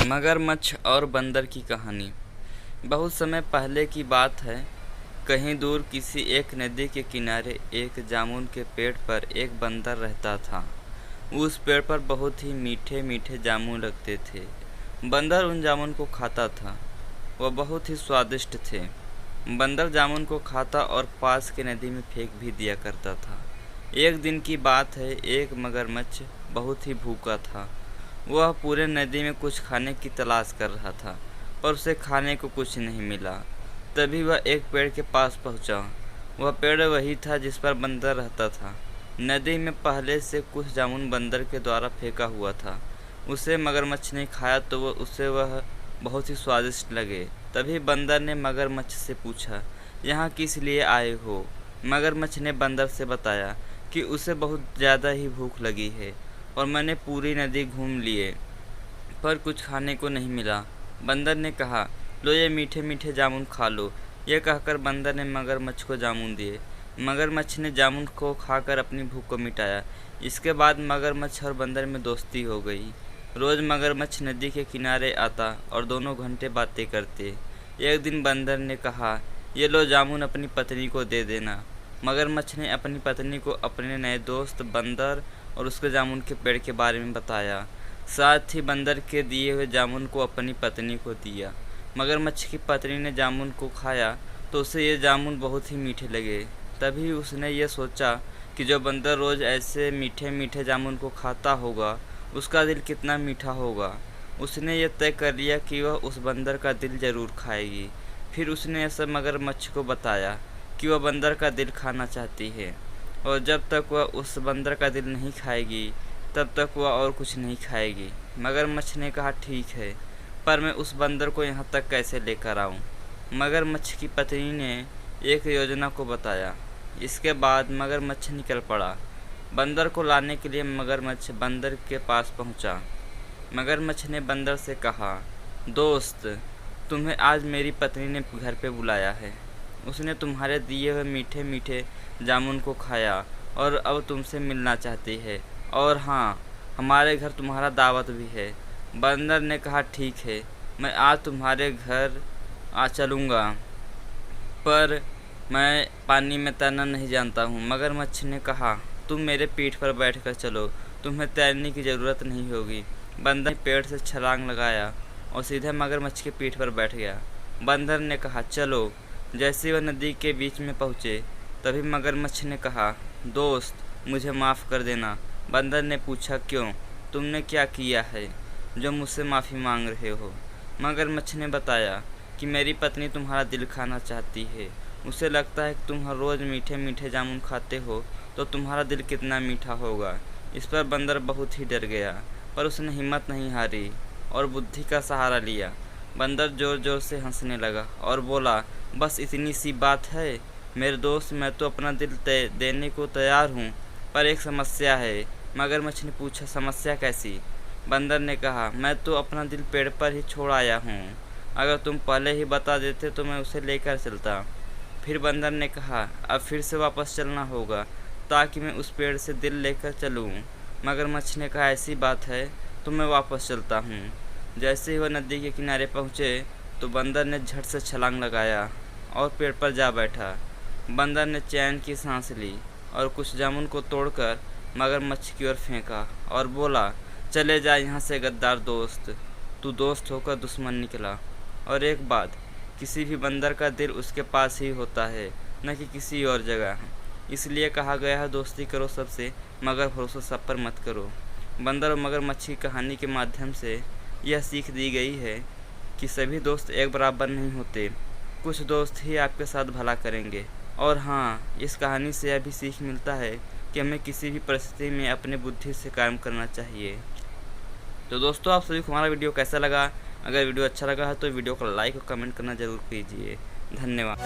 मगरमच्छ और बंदर की कहानी। बहुत समय पहले की बात है। कहीं दूर किसी एक नदी के किनारे एक जामुन के पेड़ पर एक बंदर रहता था। उस पेड़ पर बहुत ही मीठे मीठे जामुन लगते थे। बंदर उन जामुन को खाता था। वह बहुत ही स्वादिष्ट थे। बंदर जामुन को खाता और पास के नदी में फेंक भी दिया करता था। एक दिन की बात है, एक मगरमच्छ बहुत ही भूखा था। वह पूरे नदी में कुछ खाने की तलाश कर रहा था, पर उसे खाने को कुछ नहीं मिला। तभी वह एक पेड़ के पास पहुंचा। वह पेड़ वही था जिस पर बंदर रहता था। नदी में पहले से कुछ जामुन बंदर के द्वारा फेंका हुआ था। उसे मगरमच्छ ने खाया तो उसे वह बहुत ही स्वादिष्ट लगे। तभी बंदर ने मगरमच्छ से पूछा, यहाँ किस लिए आए हो? मगरमच्छ ने बंदर से बताया कि उसे बहुत ज़्यादा ही भूख लगी है और मैंने पूरी नदी घूम लिए, पर कुछ खाने को नहीं मिला। बंदर ने कहा, लो ये मीठे मीठे जामुन खा लो। यह कहकर बंदर ने मगरमच्छ को जामुन दिए। मगरमच्छ ने जामुन को खाकर अपनी भूख को मिटाया। इसके बाद मगरमच्छ और बंदर में दोस्ती हो गई। रोज़ मगरमच्छ नदी के किनारे आता और दोनों घंटे बातें करते। एक दिन बंदर ने कहा, ये लो जामुन अपनी पत्नी को दे देना। मगरमच्छ ने अपनी पत्नी को अपने नए दोस्त बंदर और उसके जामुन के पेड़ के बारे में बताया। साथ ही बंदर के दिए हुए जामुन को अपनी पत्नी को दिया। मगरमच्छ की पत्नी ने जामुन को खाया तो उसे ये जामुन बहुत ही मीठे लगे। तभी उसने ये सोचा कि जो बंदर रोज़ ऐसे मीठे मीठे जामुन को खाता होगा, उसका दिल कितना मीठा होगा। उसने ये तय कर लिया कि वह उस बंदर का दिल ज़रूर खाएगी। फिर उसने ऐसा मगरमच्छ को बताया कि वह बंदर का दिल खाना चाहती है, और जब तक वह उस बंदर का दिल नहीं खाएगी तब तक वह और कुछ नहीं खाएगी। मगरमच्छ ने कहा, ठीक है, पर मैं उस बंदर को यहाँ तक कैसे लेकर आऊँ? मगरमच्छ की पत्नी ने एक योजना को बताया। इसके बाद मगरमच्छ निकल पड़ा। बंदर को लाने के लिए मगरमच्छ बंदर के पास पहुँचा। मगरमच्छ ने बंदर से कहा, दोस्त, तुम्हें आज मेरी पत्नी ने घर पे बुलाया है। उसने तुम्हारे दिए हुए मीठे मीठे जामुन को खाया और अब तुमसे मिलना चाहती है, और हाँ, हमारे घर तुम्हारा दावत भी है। बंदर ने कहा, ठीक है, मैं आज तुम्हारे घर आ चलूँगा, पर मैं पानी में तैरना नहीं जानता हूँ। मगरमच्छ ने कहा, तुम मेरे पीठ पर बैठकर चलो, तुम्हें तैरने की ज़रूरत नहीं होगी। बंदर ने पेड़ से छलांग लगाया और सीधे मगरमच्छ के पीठ पर बैठ गया। बंदर ने कहा, चलो। जैसे वह नदी के बीच में पहुँचे तभी मगरमच्छ ने कहा, दोस्त, मुझे माफ़ कर देना। बंदर ने पूछा, क्यों? तुमने क्या किया है जो मुझसे माफ़ी मांग रहे हो? मगरमच्छ ने बताया कि मेरी पत्नी तुम्हारा दिल खाना चाहती है। उसे लगता है कि तुम हर रोज़ मीठे मीठे जामुन खाते हो तो तुम्हारा दिल कितना मीठा होगा। इस पर बंदर बहुत ही डर गया, पर उसने हिम्मत नहीं हारी और बुद्धि का सहारा लिया। बंदर ज़ोर ज़ोर से हंसने लगा और बोला, बस इतनी सी बात है मेरे दोस्त, मैं तो अपना दिल देने को तैयार हूँ, पर एक समस्या है। मगरमच्छ ने पूछा, समस्या कैसी? बंदर ने कहा, मैं तो अपना दिल पेड़ पर ही छोड़ आया हूँ। अगर तुम पहले ही बता देते तो मैं उसे लेकर चलता। फिर बंदर ने कहा, अब फिर से वापस चलना होगा ताकि मैं उस पेड़ से दिल लेकर चलूँ। मगरमच्छ ने कहा, ऐसी बात है तो मैं वापस चलता हूँ। जैसे ही वह नदी के किनारे पहुँचे तो बंदर ने झट से छलांग लगाया और पेड़ पर जा बैठा। बंदर ने चैन की सांस ली और कुछ जामुन को तोड़कर मगरमच्छ की ओर फेंका और बोला, चले जा यहाँ से गद्दार दोस्त, तू दोस्त होकर दुश्मन निकला। और एक बात, किसी भी बंदर का दिल उसके पास ही होता है, न कि किसी और जगह। इसलिए कहा गया है, दोस्ती करो सबसे, मगर भरोसा सब पर मत करो। बंदर और मगरमच्छ की कहानी के माध्यम से यह सीख दी गई है कि सभी दोस्त एक बराबर नहीं होते। कुछ दोस्त ही आपके साथ भला करेंगे। और हाँ, इस कहानी से यह भी सीख मिलता है कि हमें किसी भी परिस्थिति में अपने बुद्धि से काम करना चाहिए। तो दोस्तों, आप सभी को हमारा वीडियो कैसा लगा? अगर वीडियो अच्छा लगा है तो वीडियो को लाइक और कमेंट करना ज़रूर कीजिए। धन्यवाद।